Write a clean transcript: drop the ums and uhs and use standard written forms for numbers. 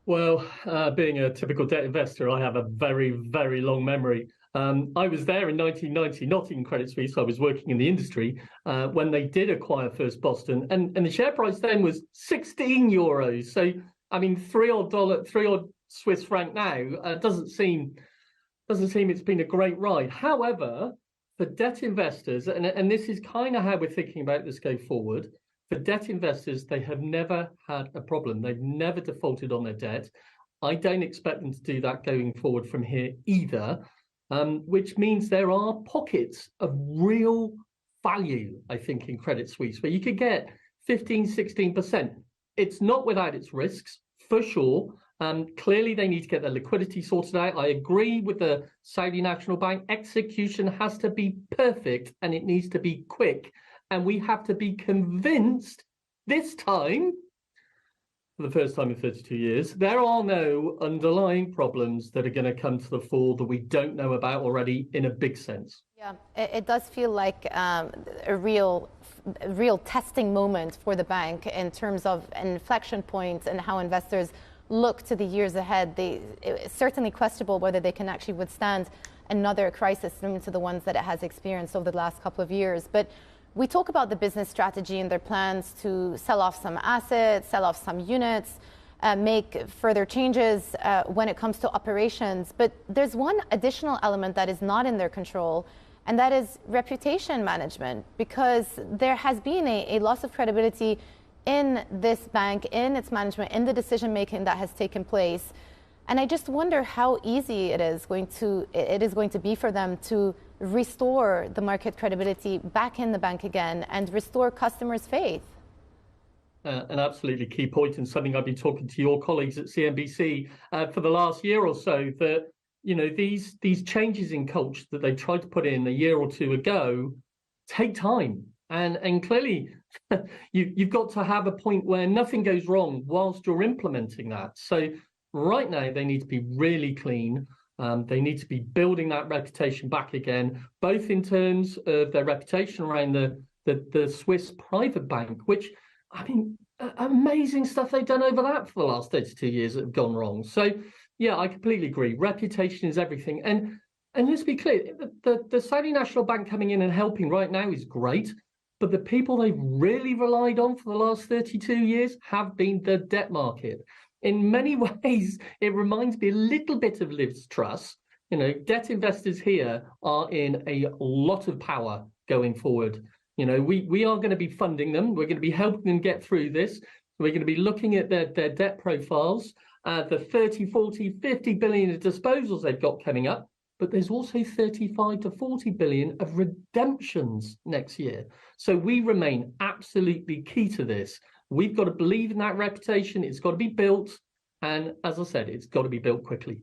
Well, being a typical debt investor, I have a very, very long memory. I was there in 1990, not in Credit Suisse. I was working in the industry when they did acquire First Boston, and the share price then was 16 euros. So, I mean, three odd Swiss franc now doesn't seem it's been a great ride. However, for debt investors, and this is kind of how we're thinking about this going forward. For debt investors, they have never had a problem. They've never defaulted on their debt. I don't expect them to do that going forward from here either, which means there are pockets of real value, I think, in Credit Suisse, where you could get 15, 16%. It's not without its risks, for sure. Clearly, they need to get their liquidity sorted out. I agree with the Saudi National Bank. Execution has to be perfect and it needs to be quick. And we have to be convinced this time, for the first time in 32 years, there are no underlying problems that are going to come to the fore that we don't know about already in a big sense. Yeah, it does feel like a real testing moment for the bank in terms of inflection points and how investors look to the years ahead. It's certainly questionable whether they can actually withstand another crisis similar to the ones that it has experienced over the last couple of years. But we talk about the business strategy and their plans to sell off some assets, sell off some units, make further changes when it comes to operations. But there's one additional element that is not in their control, and that is reputation management, because there has been a loss of credibility in this bank, in its management, in the decision making that has taken place. And I just wonder how easy it is going to be for them to restore the market credibility back in the bank again and restore customers' faith. An absolutely key point, and something I've been talking to your colleagues at CNBC for the last year or so, that these changes in culture that they tried to put in a year or two ago take time. And clearly, you've got to have a point where nothing goes wrong whilst you're implementing that. So right now, they need to be really clean. They need to be building that reputation back again, both in terms of their reputation around the Swiss private bank, which, I mean, amazing stuff they've done over that for the last 32 years that have gone wrong. So, yeah, I completely agree. Reputation is everything. And let's be clear, the Saudi National Bank coming in and helping right now is great. But the people they've really relied on for the last 32 years have been the debt market. In many ways, it reminds me a little bit of Liz Truss. Debt investors here are in a lot of power going forward. We are going to be funding them. We're going to be helping them get through this. We're going to be looking at their debt profiles, the 30, 40, 50 billion of disposals they've got coming up. But there's also 35 to 40 billion of redemptions next year. So we remain absolutely key to this. We've got to believe in that reputation. It's got to be built. And as I said, it's got to be built quickly.